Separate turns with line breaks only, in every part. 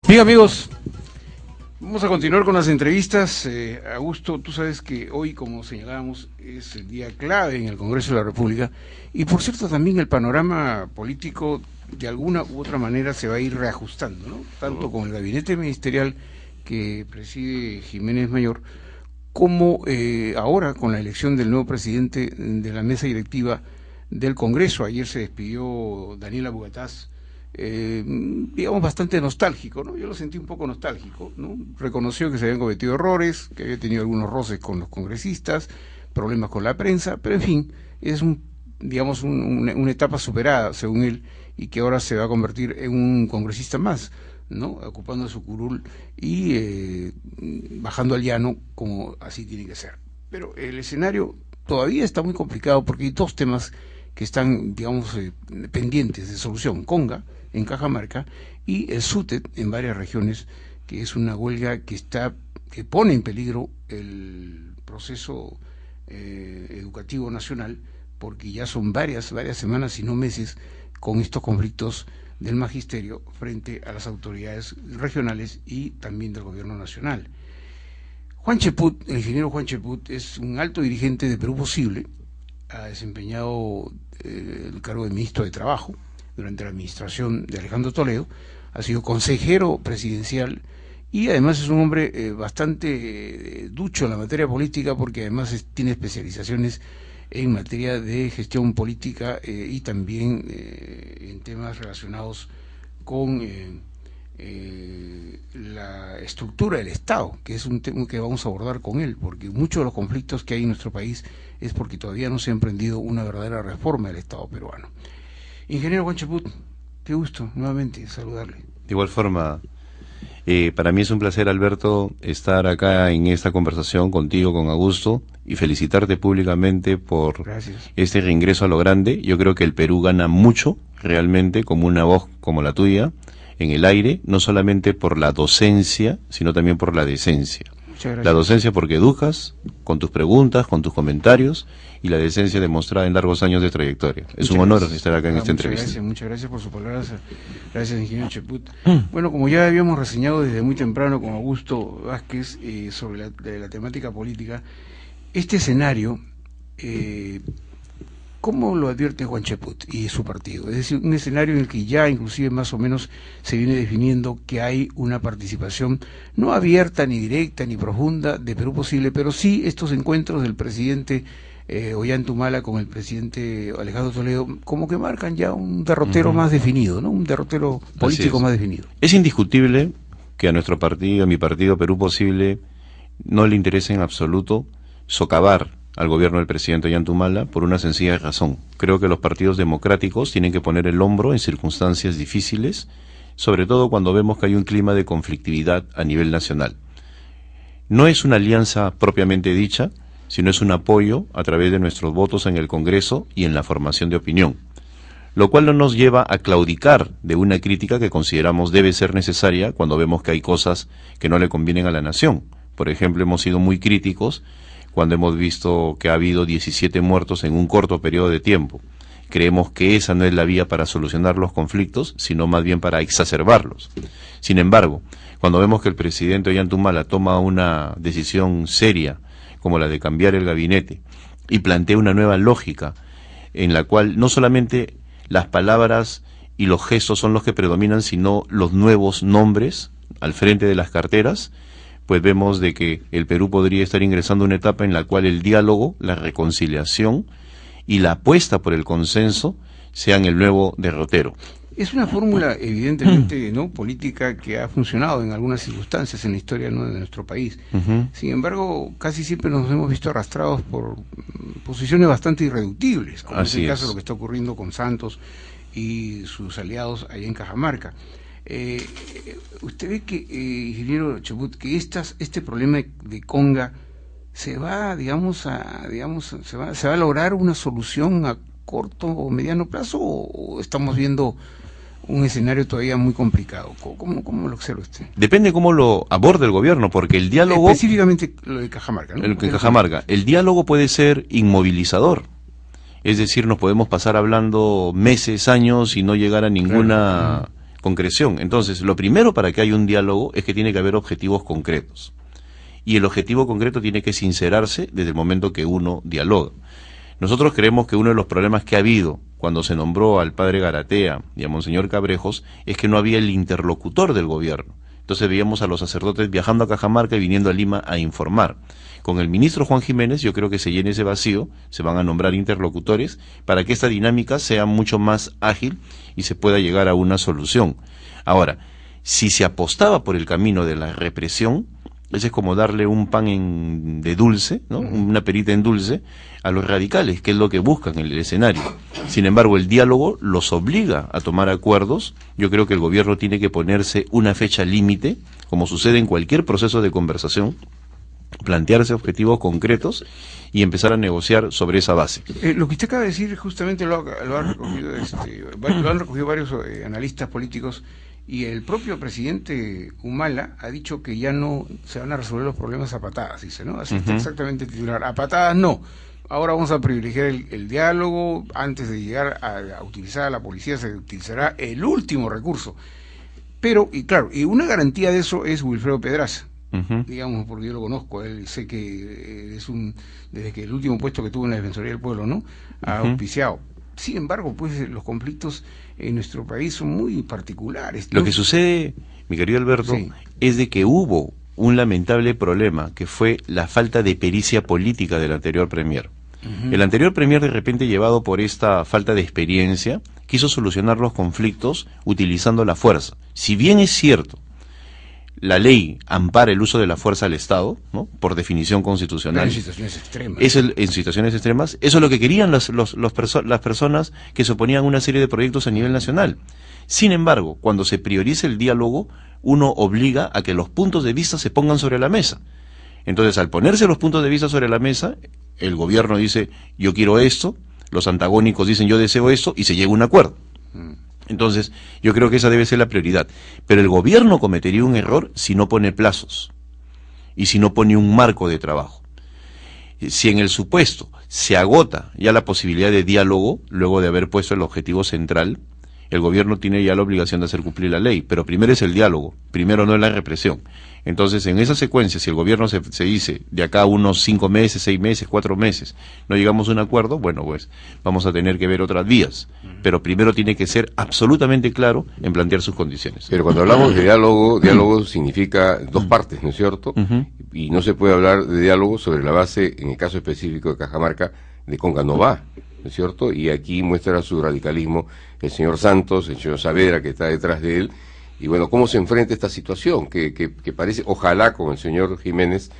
Bien, amigos, vamos a continuar con las entrevistas. Augusto, tú sabes que hoy, como señalábamos, es el día clave en el Congreso de la República y, por cierto, también el panorama político de alguna u otra manera se va a ir reajustando, ¿no? Tanto con el gabinete ministerial que preside Jiménez Mayor, como ahora con la elección del nuevo presidente de la mesa directiva del Congreso. Ayer se despidió Daniela Bugatás, digamos bastante nostálgico, ¿no? Yo lo sentí un poco nostálgico, ¿no? Reconoció que se habían cometido errores, que había tenido algunos roces con los congresistas, problemas con la prensa, pero en fin, es digamos una etapa superada, según él, y que ahora se va a convertir en un congresista más, ¿no? Ocupando su curul y bajando al llano, como así tiene que ser. Pero el escenario todavía está muy complicado porque hay dos temas que están, digamos, pendientes de solución: Conga en Cajamarca y el SUTET en varias regiones, que es una huelga que pone en peligro el proceso educativo nacional, porque ya son varias semanas, si no meses, con estos conflictos del magisterio frente a las autoridades regionales y también del gobierno nacional. Juan Cheput, el ingeniero Juan Cheput, es un alto dirigente de Perú Posible, ha desempeñado el cargo de ministro de Trabajo durante la administración de Alejandro Toledo, ha sido consejero presidencial y además es un hombre bastante ducho en la materia política, porque además tiene especializaciones en materia de gestión política y también en temas relacionados con la estructura del Estado, que es un tema que vamos a abordar con él, porque muchos de los conflictos que hay en nuestro país es porque todavía no se ha emprendido una verdadera reforma del Estado peruano. Ingeniero Juan Cheput, qué gusto nuevamente saludarle.
De igual forma, para mí es un placer, Alberto, estar acá en esta conversación contigo, con Augusto, y felicitarte públicamente por este reingreso a lo grande. Yo creo que el Perú gana mucho, realmente, como una voz como la tuya, en el aire, no solamente por la docencia, sino también por la decencia. La docencia porque educas, con tus preguntas, con tus comentarios, y la decencia demostrada en largos años de trayectoria. Es un honor estar acá en esta entrevista.
Muchas gracias por sus palabras. Gracias, ingeniero Cheput. Bueno, como ya habíamos reseñado desde muy temprano con Augusto Vázquez sobre la temática política, este escenario, ¿cómo lo advierte Juan Cheput y su partido? Es decir, un escenario en el que ya inclusive más o menos se viene definiendo que hay una participación no abierta, ni directa, ni profunda de Perú Posible, pero sí estos encuentros del presidente Ollanta con el presidente Alejandro Toledo, como que marcan ya un derrotero más definido, ¿no? Un derrotero político más definido.
Es indiscutible que a nuestro partido, a mi partido Perú Posible, no le interesa en absoluto socavar al gobierno del presidente Ollanta por una sencilla razón. Creo que los partidos democráticos tienen que poner el hombro en circunstancias difíciles, sobre todo cuando vemos que hay un clima de conflictividad a nivel nacional. No es una alianza propiamente dicha, sino es un apoyo a través de nuestros votos en el Congreso y en la formación de opinión, lo cual no nos lleva a claudicar de una crítica que consideramos debe ser necesaria cuando vemos que hay cosas que no le convienen a la nación. Por ejemplo, hemos sido muy críticos cuando hemos visto que ha habido 17 muertos en un corto periodo de tiempo. Creemos que esa no es la vía para solucionar los conflictos, sino más bien para exacerbarlos. Sin embargo, cuando vemos que el presidente Ollanta toma una decisión seria, como la de cambiar el gabinete, y plantea una nueva lógica, en la cual no solamente las palabras y los gestos son los que predominan, sino los nuevos nombres al frente de las carteras, pues vemos de que el Perú podría estar ingresando a una etapa en la cual el diálogo, la reconciliación y la apuesta por el consenso sean el nuevo derrotero.
Es una fórmula evidentemente no política que ha funcionado en algunas circunstancias en la historia, ¿no?, de nuestro país. Sin embargo, casi siempre nos hemos visto arrastrados por posiciones bastante irreductibles, como es el caso de lo que está ocurriendo con Santos y sus aliados allá en Cajamarca. Usted ve que, ingeniero Cheput, que este problema de Conga se va, se va a lograr una solución a corto o mediano plazo, o estamos viendo un escenario todavía muy complicado? ¿Cómo lo observa usted?
Depende cómo lo aborde el gobierno, porque el diálogo...
Específicamente lo de Cajamarca, ¿no?
El diálogo puede ser inmovilizador. Es decir, nos podemos pasar hablando meses, años y no llegar a ninguna concreción. Entonces, lo primero para que haya un diálogo es que tiene que haber objetivos concretos. Y el objetivo concreto tiene que sincerarse desde el momento que uno dialoga. Nosotros creemos que uno de los problemas que ha habido cuando se nombró al padre Garatea y a Monseñor Cabrejos es que no había el interlocutor del gobierno. Entonces veíamos a los sacerdotes viajando a Cajamarca y viniendo a Lima a informar. Con el ministro Juan Jiménez yo creo que se llene ese vacío, se van a nombrar interlocutores para que esta dinámica sea mucho más ágil y se pueda llegar a una solución. Ahora, si se apostaba por el camino de la represión, ese es como darle un pan de dulce, ¿no? Una perita en dulce a los radicales, que es lo que buscan en el escenario. Sin embargo, el diálogo los obliga a tomar acuerdos. Yo creo que el gobierno tiene que ponerse una fecha límite, como sucede en cualquier proceso de conversación, plantearse objetivos concretos y empezar a negociar sobre esa base.
Lo que usted acaba de decir justamente lo han recogido varios analistas políticos. Y el propio presidente Humala ha dicho que ya no se van a resolver los problemas a patadas, dice, ¿no? Así está exactamente el titular. A patadas no. Ahora vamos a privilegiar el diálogo. Antes de llegar a utilizar a la policía se utilizará el último recurso. Pero, y claro, y una garantía de eso es Wilfredo Pedraza. Digamos, porque yo lo conozco, él sé que desde que el último puesto que tuvo en la Defensoría del Pueblo, ¿no? Ha auspiciado. Sin embargo, pues los conflictos en nuestro país son muy particulares.
Lo que sucede, mi querido Alberto, es de que hubo un lamentable problema, que fue la falta de pericia política del anterior premier. El anterior premier, de repente, llevado por esta falta de experiencia, quiso solucionar los conflictos utilizando la fuerza. Si bien es cierto, la ley ampara el uso de la fuerza al Estado, ¿no? Por definición constitucional.
En situaciones extremas.
En situaciones extremas. Eso es lo que querían las personas que se oponían a una serie de proyectos a nivel nacional. Sin embargo, cuando se prioriza el diálogo, uno obliga a que los puntos de vista se pongan sobre la mesa. Entonces, al ponerse los puntos de vista sobre la mesa, el gobierno dice, yo quiero esto, los antagónicos dicen, yo deseo esto, y se llega a un acuerdo. Entonces, yo creo que esa debe ser la prioridad. Pero el gobierno cometería un error si no pone plazos y si no pone un marco de trabajo. Si en el supuesto se agota ya la posibilidad de diálogo, luego de haber puesto el objetivo central, el gobierno tiene ya la obligación de hacer cumplir la ley. Pero primero es el diálogo, primero no es la represión. Entonces, en esa secuencia, si el gobierno se dice, de acá a unos 5 meses, 6 meses, 4 meses, no llegamos a un acuerdo, bueno, pues vamos a tener que ver otras vías. Pero primero tiene que ser absolutamente claro en plantear sus condiciones.
Pero cuando hablamos de diálogo significa dos partes, ¿no es cierto? Y no se puede hablar de diálogo sobre la base, en el caso específico de Cajamarca, de Conganova, ¿no es cierto? Y aquí muestra su radicalismo el señor Santos, el señor Saavedra, que está detrás de él. Y bueno, ¿cómo se enfrenta esta situación? Que parece, ojalá con el señor Jiménez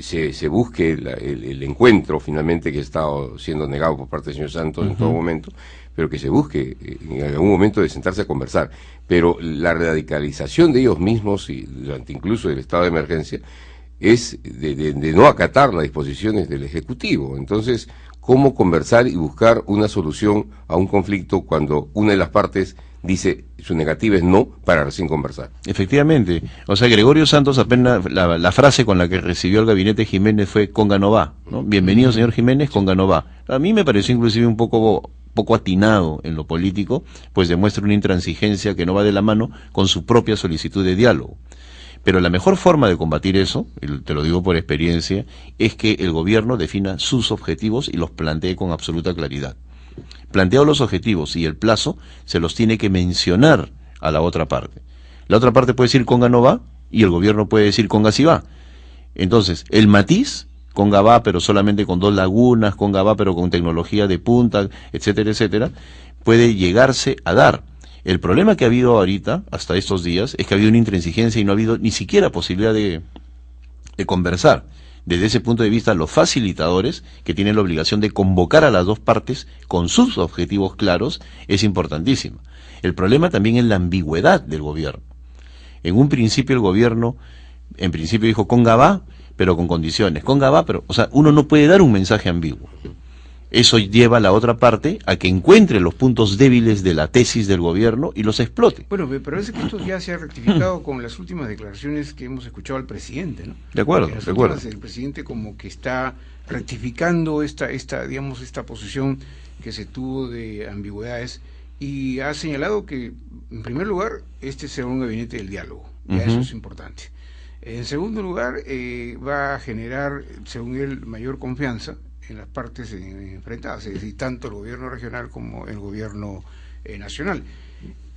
se busque el encuentro finalmente que ha estado siendo negado por parte del señor Santos en todo momento, pero que se busque en algún momento de sentarse a conversar. Pero la radicalización de ellos mismos, y durante incluso el estado de emergencia, es de no acatar las disposiciones del Ejecutivo. Entonces, ¿cómo conversar y buscar una solución a un conflicto cuando una de las partes dice su negativa es no, para recién conversar?
Efectivamente. O sea, Gregorio Santos apenas, la frase con la que recibió el gabinete Jiménez fue Conganova, ¿no? Bienvenido, señor Jiménez, Conganova. A mí me pareció inclusive un poco atinado en lo político, pues demuestra una intransigencia que no va de la mano con su propia solicitud de diálogo. Pero la mejor forma de combatir eso, y te lo digo por experiencia, es que el gobierno defina sus objetivos y los plantee con absoluta claridad. Planteados los objetivos y el plazo, se los tiene que mencionar a la otra parte. La otra parte puede decir Conganova y el gobierno puede decir Congasivá. Entonces, el matiz, Congavá pero solamente con 2 lagunas, Congavá pero con tecnología de punta, etcétera, etcétera, puede llegarse a dar. El problema que ha habido ahorita, hasta estos días, es que ha habido una intransigencia y no ha habido ni siquiera posibilidad de conversar. Desde ese punto de vista, los facilitadores, que tienen la obligación de convocar a las dos partes con sus objetivos claros, es importantísima. El problema también es la ambigüedad del gobierno. En un principio el gobierno, en principio dijo Congavá, pero con condiciones. Congavá, pero, o sea, uno no puede dar un mensaje ambiguo. Eso lleva a la otra parte a que encuentre los puntos débiles de la tesis del gobierno y los explote.
Bueno, pero parece que esto ya se ha rectificado con las últimas declaraciones que hemos escuchado al presidente, ¿no?
De acuerdo, de acuerdo.
El presidente como que está rectificando esta posición que se tuvo de ambigüedades y ha señalado que, en primer lugar, este será un gabinete del diálogo, ya eso es importante. En segundo lugar, va a generar, según él, mayor confianza en las partes enfrentadas, es decir, tanto el gobierno regional como el gobierno nacional.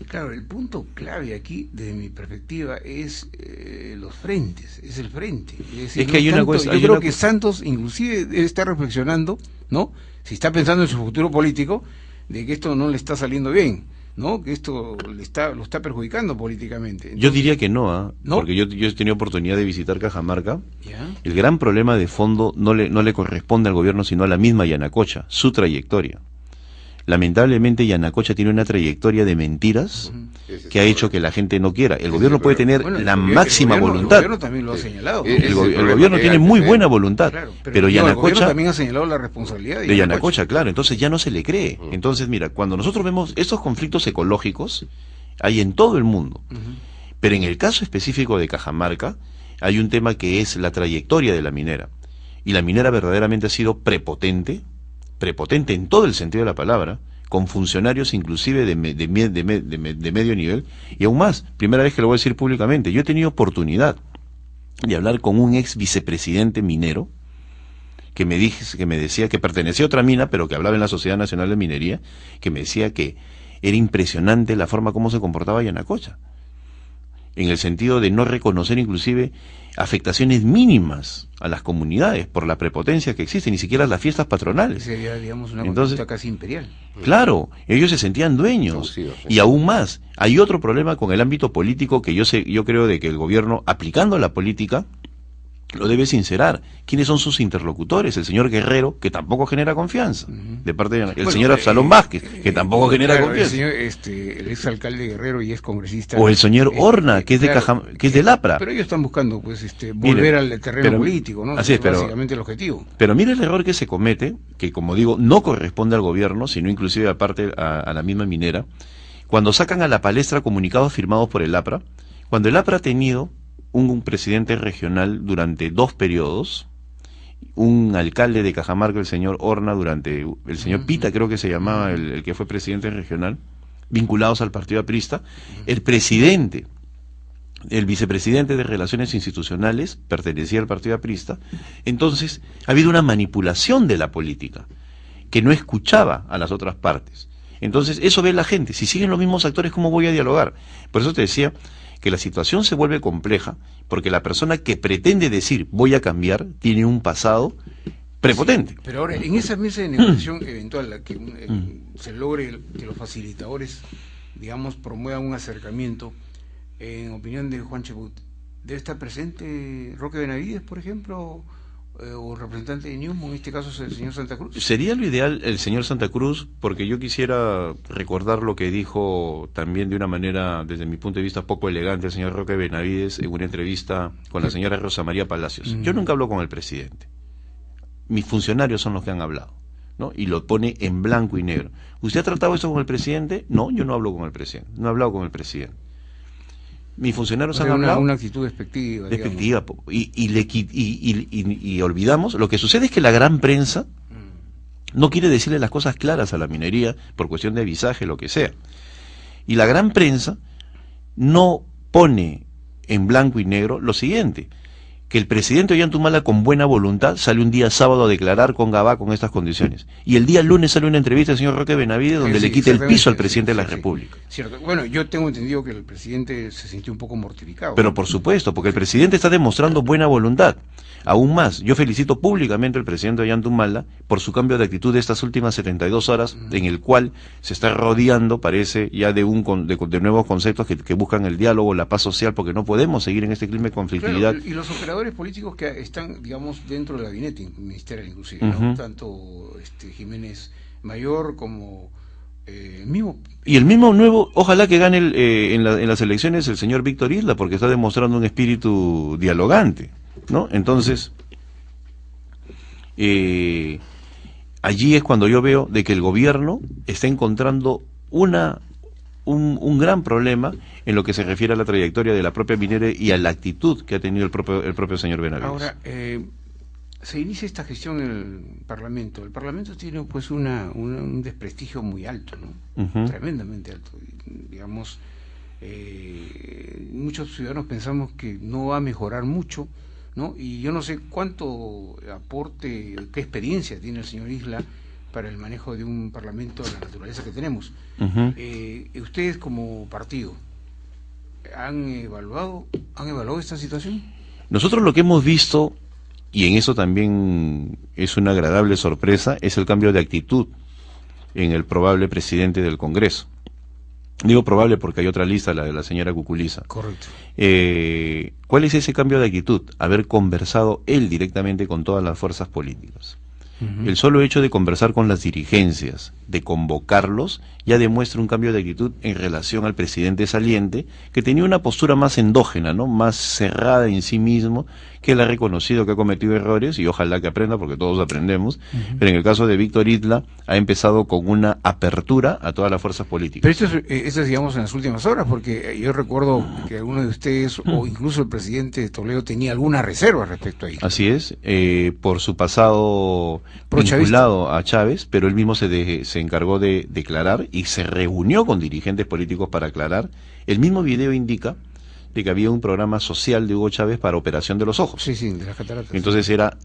Claro, el punto clave aquí, desde mi perspectiva, es los frentes, es el frente. Es decir,
es que hay una cosa.
Yo creo que Santos, inclusive, debe estar reflexionando, ¿no? Si está pensando en su futuro político, de que esto no le está saliendo bien, ¿no? Que esto lo está perjudicando políticamente. Entonces,
yo diría que no,
¿no?
Porque yo he tenido oportunidad de visitar Cajamarca.
¿Ya?
El gran problema de fondo no le corresponde al gobierno, sino a la misma Yanacocha, su trayectoria. Lamentablemente Yanacocha tiene una trayectoria de mentiras que ha hecho que la gente no quiera. El gobierno puede tener la máxima voluntad.
El gobierno también lo ha señalado.
El gobierno tiene muy buena voluntad,
claro,
pero
el
Yanacocha
gobierno también ha señalado la responsabilidad
de Yanacocha, claro. Entonces ya no se le cree. Entonces, mira, cuando nosotros vemos estos conflictos ecológicos, hay en todo el mundo. Pero en el caso específico de Cajamarca, hay un tema que es la trayectoria de la minera. Y la minera verdaderamente ha sido prepotente en todo el sentido de la palabra, con funcionarios inclusive de medio nivel, y aún más, primera vez que lo voy a decir públicamente, yo he tenido oportunidad de hablar con un ex vicepresidente minero, que me decía que pertenecía a otra mina, pero que hablaba en la Sociedad Nacional de Minería, que me decía que era impresionante la forma como se comportaba Yanacocha, en el sentido de no reconocer inclusive afectaciones mínimas a las comunidades por la prepotencia que existe, ni siquiera las fiestas patronales.
Sería, digamos, una
Entonces,
conducta casi imperial.
Claro, ellos se sentían dueños. Y aún más, hay otro problema con el ámbito político que yo creo de que el gobierno, aplicando la política, lo debe sincerar. ¿Quiénes son sus interlocutores? El señor Guerrero, que tampoco genera confianza, de parte del señor Absalón Vázquez, que tampoco genera confianza.
El exalcalde Guerrero y es congresista.
O el señor Horna, que es que es del APRA.
Pero ellos están buscando, pues, volver al terreno político, ¿no?
Así es,
básicamente el objetivo.
Pero mira el error que se comete, que como digo, no corresponde al gobierno, sino inclusive aparte a la misma minera, cuando sacan a la palestra comunicados firmados por el APRA, cuando el APRA ha tenido un presidente regional durante 2 periodos, un alcalde de Cajamarca, el señor Horna, durante el señor Pita, creo que se llamaba el que fue presidente regional, vinculados al partido aprista, el presidente, el vicepresidente de Relaciones Institucionales pertenecía al partido aprista. Entonces ha habido una manipulación de la política que no escuchaba a las otras partes. Entonces eso ve la gente, si siguen los mismos actores, ¿cómo voy a dialogar? Por eso te decía que la situación se vuelve compleja, porque la persona que pretende decir voy a cambiar tiene un pasado prepotente. Sí,
pero ahora, en esa mesa de negociación eventual, la que se logre que los facilitadores, digamos, promuevan un acercamiento, en opinión de Juan Chebut, ¿debe estar presente Roque Benavides, por ejemplo, o representante de Newman, en este caso es el señor Santa Cruz?
Sería lo ideal el señor Santa Cruz, porque yo quisiera recordar lo que dijo también de una manera, desde mi punto de vista, poco elegante el señor Roque Benavides en una entrevista con la señora Rosa María Palacios. Yo nunca hablo con el presidente. Mis funcionarios son los que han hablado, ¿no? Y lo pone en blanco y negro. ¿Usted ha tratado eso con el presidente? No, yo no hablo con el presidente. No he hablado con el presidente. Mis funcionarios han hablado
una actitud despectiva
y olvidamos. Lo que sucede es que la gran prensa no quiere decirle las cosas claras a la minería por cuestión de visaje, lo que sea, y la gran prensa no pone en blanco y negro lo siguiente: que el presidente Ollantumala, con buena voluntad, sale un día sábado a declarar con Gabá con estas condiciones, y el día lunes sale una entrevista del señor Roque Benavides donde le quita el piso al presidente de la República.
Cierto. Bueno, yo tengo entendido que el presidente se sintió un poco mortificado.
Pero por supuesto, porque el presidente está demostrando buena voluntad. Aún más, yo felicito públicamente al presidente Ollantumala por su cambio de actitud de estas últimas 72 horas, en el cual se está rodeando, parece, ya de nuevos conceptos que buscan el diálogo, la paz social, porque no podemos seguir en este clima de conflictividad.
Claro, y los operadores políticos que están, digamos, dentro del gabinete ministerial inclusive, ¿no? Tanto Jiménez Mayor como mismo.
Y el mismo nuevo, ojalá que gane en las elecciones el señor Víctor Isla, porque está demostrando un espíritu dialogante, ¿no? Entonces, allí es cuando yo veo de que el gobierno está encontrando un gran problema en lo que se refiere a la trayectoria de la propia minera y a la actitud que ha tenido el propio señor Benavides.
Ahora, se inicia esta gestión en el Parlamento. El Parlamento tiene pues un desprestigio muy alto, ¿no? Tremendamente alto. Digamos, muchos ciudadanos pensamos que no va a mejorar mucho, ¿no? Y yo no sé cuánto aporte, qué experiencia tiene el señor Isla para el manejo de un Parlamento de la naturaleza que tenemos. Ustedes como partido, ¿han evaluado esta situación?
Nosotros lo que hemos visto, y en eso también es una agradable sorpresa, es el cambio de actitud en el probable presidente del Congreso. Digo probable porque hay otra lista, la de la señora Cuculiza.
Correcto.
¿Cuál es ese cambio de actitud? Haber conversado él directamente con todas las fuerzas políticas. El solo hecho de conversar con las dirigencias, de convocarlos, ya demuestra un cambio de actitud en relación al presidente saliente, que tenía una postura más endógena, ¿no? Más cerrada en sí mismo, que él ha reconocido que ha cometido errores, y ojalá que aprenda, porque todos aprendemos, pero en el caso de Víctor Isla, ha empezado con una apertura a todas las fuerzas políticas.
Pero esto es, digamos, en las últimas horas, porque yo recuerdo que alguno de ustedes, o incluso el presidente de Toledo, tenía alguna reserva respecto a ello.
Así es, por su pasado vinculado a Chávez, pero él mismo se encargó de declarar y se reunió con dirigentes políticos para aclarar. El mismo video indica de que había un programa social de Hugo Chávez para operación de los ojos.
Sí, de las cataratas.
Entonces era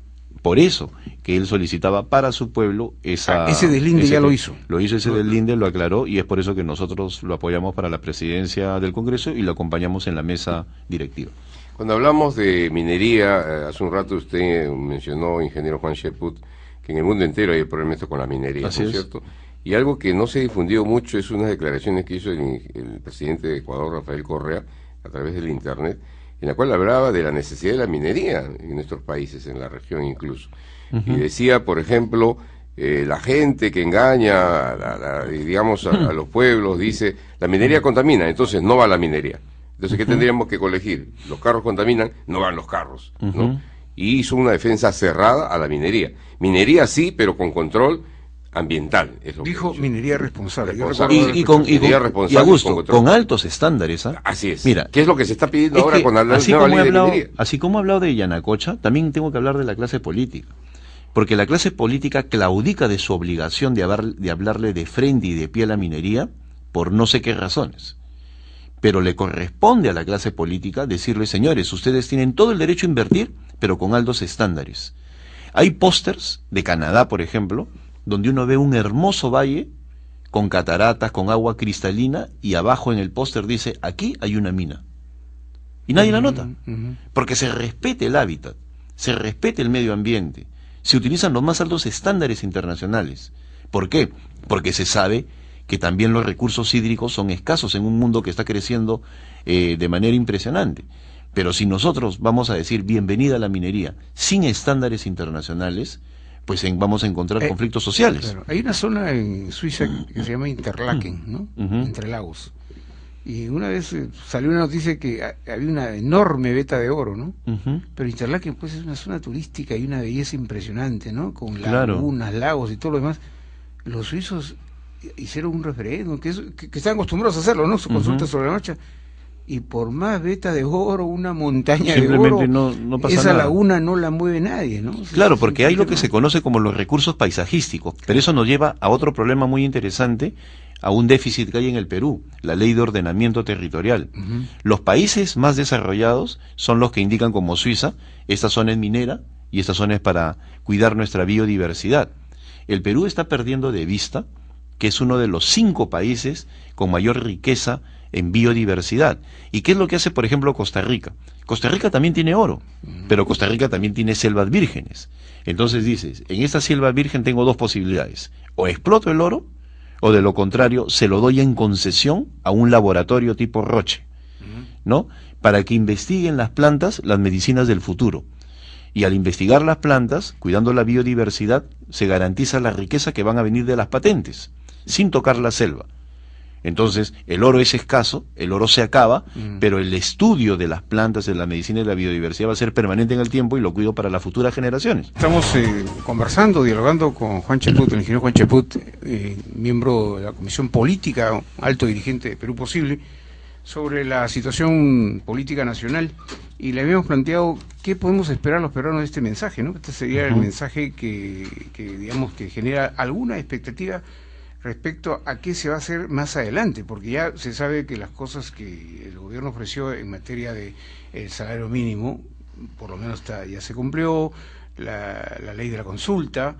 por eso que él solicitaba para su pueblo
ese deslinde ya lo hizo.
Lo hizo ese deslinde, lo aclaró, y es por eso que nosotros lo apoyamos para la presidencia del Congreso y lo acompañamos en la mesa directiva.
Cuando hablamos de minería, hace un rato usted mencionó, ingeniero Juan Cheput, que en el mundo entero hay problemas con la minería, ¿no es cierto? Y algo que no se ha difundido mucho es unas declaraciones que hizo el presidente de Ecuador, Rafael Correa, a través del Internet, en la cual hablaba de la necesidad de la minería en nuestros países, en la región incluso. Y decía, por ejemplo, la gente que engaña, digamos, a los pueblos, dice, la minería contamina, entonces no va la minería. Entonces, ¿qué tendríamos que colegir? Los carros contaminan, no van los carros, ¿no? Y hizo una defensa cerrada a la minería. Minería sí, pero con control ambiental. Es lo
dijo
que
minería responsable.
Y a gusto, con altos estándares.
Así es.
Mira,
¿qué es lo que se está pidiendo ahora con la nueva ley de minería?
Así como he hablado de Yanacocha, también tengo que hablar de la clase política. Porque la clase política claudica de su obligación de hablarle de frente y de pie a la minería por no sé qué razones. Pero le corresponde a la clase política decirle, señores, ustedes tienen todo el derecho a invertir, pero con altos estándares. Hay pósters de Canadá, por ejemplo, donde uno ve un hermoso valle con cataratas, con agua cristalina, y abajo en el póster dice, aquí hay una mina. Y nadie la nota, porque se respete el hábitat, se respete el medio ambiente, se utilizan los más altos estándares internacionales. ¿Por qué? Porque se sabe que también los recursos hídricos son escasos en un mundo que está creciendo de manera impresionante. Pero si nosotros vamos a decir bienvenida a la minería sin estándares internacionales, pues vamos a encontrar conflictos sociales.
Claro. Hay una zona en Suiza que se llama Interlaken, ¿no? Entre lagos. Y una vez salió una noticia que había una enorme veta de oro, ¿no? Pero Interlaken pues es una zona turística y una belleza impresionante, ¿no? Con lagunas, lagos y todo lo demás. Los suizos hicieron un referéndum, que están acostumbrados a hacerlo, ¿no? Su consulta sobre la marcha. Y por más veta de oro, una montaña de oro,
no pasa
esa
nada.
laguna no la mueve nadie, ¿no?
Claro, porque hay lo que se conoce como los recursos paisajísticos, pero eso nos lleva a otro problema muy interesante, a un déficit que hay en el Perú, la ley de ordenamiento territorial. Los países más desarrollados son los que indican como Suiza, esta zona es minera y esta zona es para cuidar nuestra biodiversidad. El Perú está perdiendo de vista que es uno de los 5 países con mayor riqueza en biodiversidad. ¿Y qué es lo que hace, por ejemplo, Costa Rica? Costa Rica también tiene oro, pero Costa Rica también tiene selvas vírgenes. Entonces dices, en esta selva virgen tengo 2 posibilidades: o exploto el oro, o de lo contrario, se lo doy en concesión a un laboratorio tipo Roche, ¿no? Para que investiguen las plantas, las medicinas del futuro. Y al investigar las plantas, cuidando la biodiversidad, se garantiza la riqueza que van a venir de las patentes, sin tocar la selva. Entonces, el oro es escaso, el oro se acaba, pero el estudio de las plantas, de la medicina y de la biodiversidad va a ser permanente en el tiempo y lo cuido para las futuras generaciones.
Estamos conversando, dialogando con Juan Cheput, el ingeniero Juan Cheput, miembro de la Comisión Política, alto dirigente de Perú Posible, sobre la situación política nacional, y le habíamos planteado ¿qué podemos esperar los peruanos de este mensaje, ¿no? Este sería el mensaje que digamos que genera alguna expectativa respecto a qué se va a hacer más adelante, porque ya se sabe que las cosas que el gobierno ofreció en materia de el salario mínimo, por lo menos ya se cumplió, la ley de la consulta,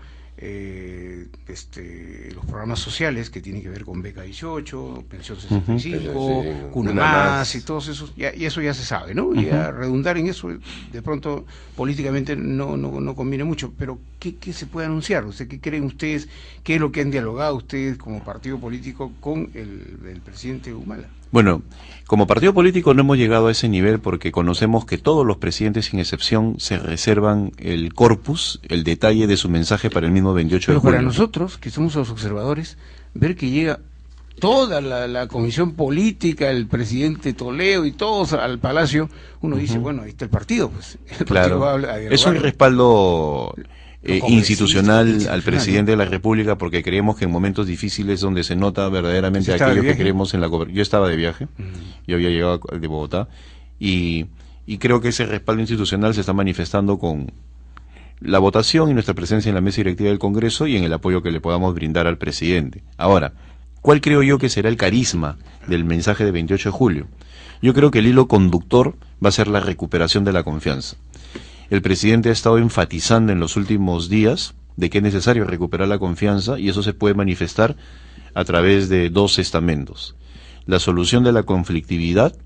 los programas sociales que tienen que ver con beca 18, pensión 65, cuna más y todos esos, y eso ya se sabe, ¿no? Y a redundar en eso, de pronto políticamente no conviene mucho, pero ¿qué se puede anunciar? O sea, ¿qué creen ustedes? ¿Qué es lo que han dialogado ustedes como partido político con el presidente Humala?
Bueno, como partido político no hemos llegado a ese nivel porque conocemos que todos los presidentes, sin excepción, se reservan el corpus, el detalle de su mensaje para el mismo 28 de julio.
Pero para nosotros, que somos los observadores, ver que llega toda la comisión política, el presidente Toledo y todos al Palacio, uno dice, bueno, ahí está el partido, pues.
Claro, es un respaldo institucional al presidente de la República, porque creemos que en momentos difíciles donde se nota verdaderamente aquello que queremos en la cobertura. Yo estaba de viaje, yo había llegado de Bogotá, y creo que ese respaldo institucional se está manifestando con la votación y nuestra presencia en la mesa directiva del Congreso y en el apoyo que le podamos brindar al presidente. Ahora, ¿cuál creo yo que será el carisma del mensaje de 28 de julio? Yo creo que el hilo conductor va a ser la recuperación de la confianza. El presidente ha estado enfatizando en los últimos días de que es necesario recuperar la confianza, y eso se puede manifestar a través de dos estamentos: la solución de la conflictividad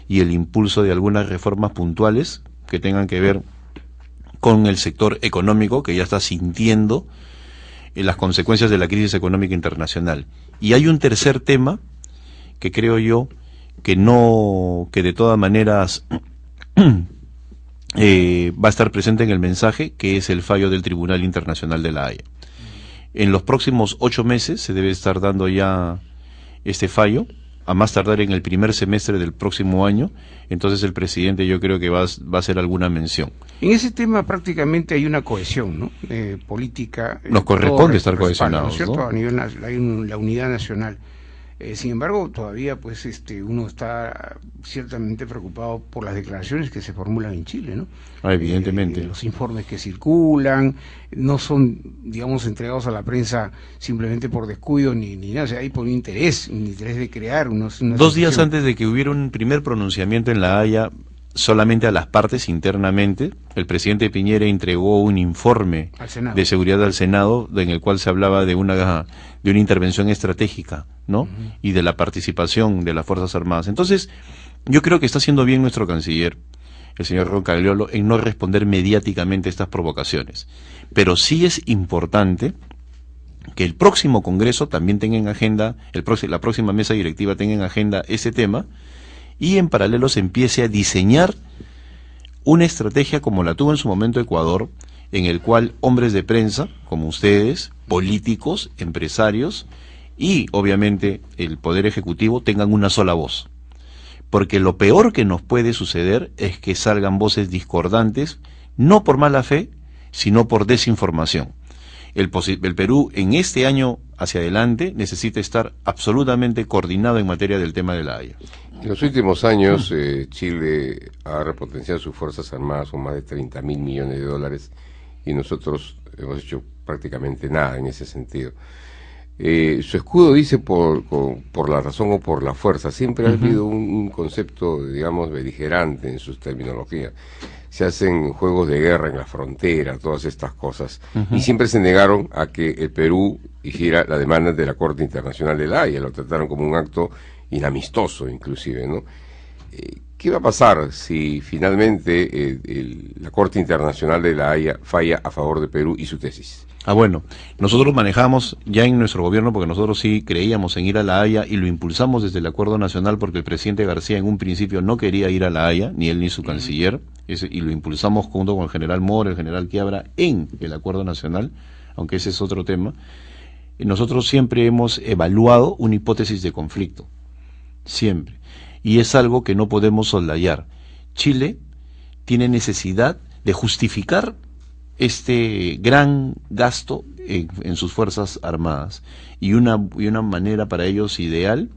y el impulso de algunas reformas puntuales que tengan que ver con el sector económico, que ya está sintiendo las consecuencias de la crisis económica internacional. Y hay un tercer tema que creo yo que de todas maneras va a estar presente en el mensaje, que es el fallo del Tribunal Internacional de La Haya. En los próximos 8 meses se debe estar dando ya este fallo, a más tardar en el primer semestre del próximo año. Entonces el presidente, yo creo que va a hacer alguna mención.
En ese tema prácticamente hay una cohesión, ¿no? Política.
Nos corresponde estar cohesionados,
¿no es cierto?
¿no?
A nivel hay la unidad nacional. Sin embargo, todavía pues uno está ciertamente preocupado por las declaraciones que se formulan en Chile, ¿no?
Evidentemente.
Los informes que circulan no son, digamos, entregados a la prensa simplemente por descuido ni nada, o sea, hay por un interés de crear una
2 días antes de que hubiera un primer pronunciamiento en La Haya, solamente a las partes internamente, el presidente Piñera entregó un informe de seguridad al Senado, en el cual se hablaba de una intervención estratégica, ¿no? Y de la participación de las Fuerzas Armadas. Entonces, yo creo que está haciendo bien nuestro canciller, el señor Roncagliolo, en no responder mediáticamente a estas provocaciones. Pero sí es importante que el próximo Congreso también tenga en agenda, la próxima mesa directiva tenga en agenda ese tema, y en paralelo se empiece a diseñar una estrategia como la tuvo en su momento Ecuador, en el cual hombres de prensa, como ustedes, políticos, empresarios y obviamente el Poder Ejecutivo tengan una sola voz. Porque lo peor que nos puede suceder es que salgan voces discordantes, no por mala fe, sino por desinformación. El Perú en este año hacia adelante necesita estar absolutamente coordinado en materia del tema de La Haya.
En los últimos años, Chile ha repotenciado sus Fuerzas Armadas con más de 30.000 millones de dólares, y nosotros hemos hecho prácticamente nada en ese sentido. Su escudo dice por la razón o por la fuerza. Siempre ha habido un concepto, digamos, beligerante en sus terminologías. Se hacen juegos de guerra en la frontera, todas estas cosas. Y siempre se negaron a que el Perú hiciera la demanda de la Corte Internacional de La Haya. Lo trataron como un acto inamistoso, inclusive, ¿no? ¿Qué va a pasar si finalmente la Corte Internacional de La Haya falla a favor de Perú y su tesis?
Bueno, nosotros manejamos ya en nuestro gobierno, porque nosotros sí creíamos en ir a La Haya y lo impulsamos desde el Acuerdo Nacional, porque el presidente García en un principio no quería ir a La Haya, ni él ni su canciller, y lo impulsamos junto con el general Mora, el general Quiabra, en el Acuerdo Nacional, aunque ese es otro tema. Nosotros siempre hemos evaluado una hipótesis de conflicto, siempre, y es algo que no podemos soslayar. Chile tiene necesidad de justificar este gran gasto en sus Fuerzas Armadas, y una manera para ellos ideal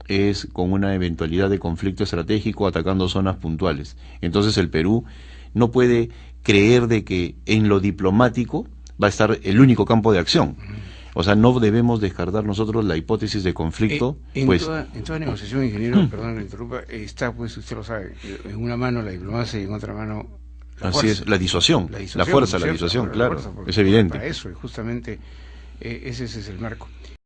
es con una eventualidad de conflicto estratégico atacando zonas puntuales. Entonces el Perú no puede creer de que en lo diplomático va a estar el único campo de acción. O sea, no debemos descartar nosotros la hipótesis de conflicto.
En
Pues
toda negociación, ingeniero, perdón que le interrumpa, está, pues usted lo sabe, en una mano la diplomacia y en otra mano la
así
fuerza.
es, la disuasión, la fuerza,
¿no es
la
cierto?
disuasión,
La
claro,
fuerza, porque
es evidente.
para eso, y justamente ese es el marco.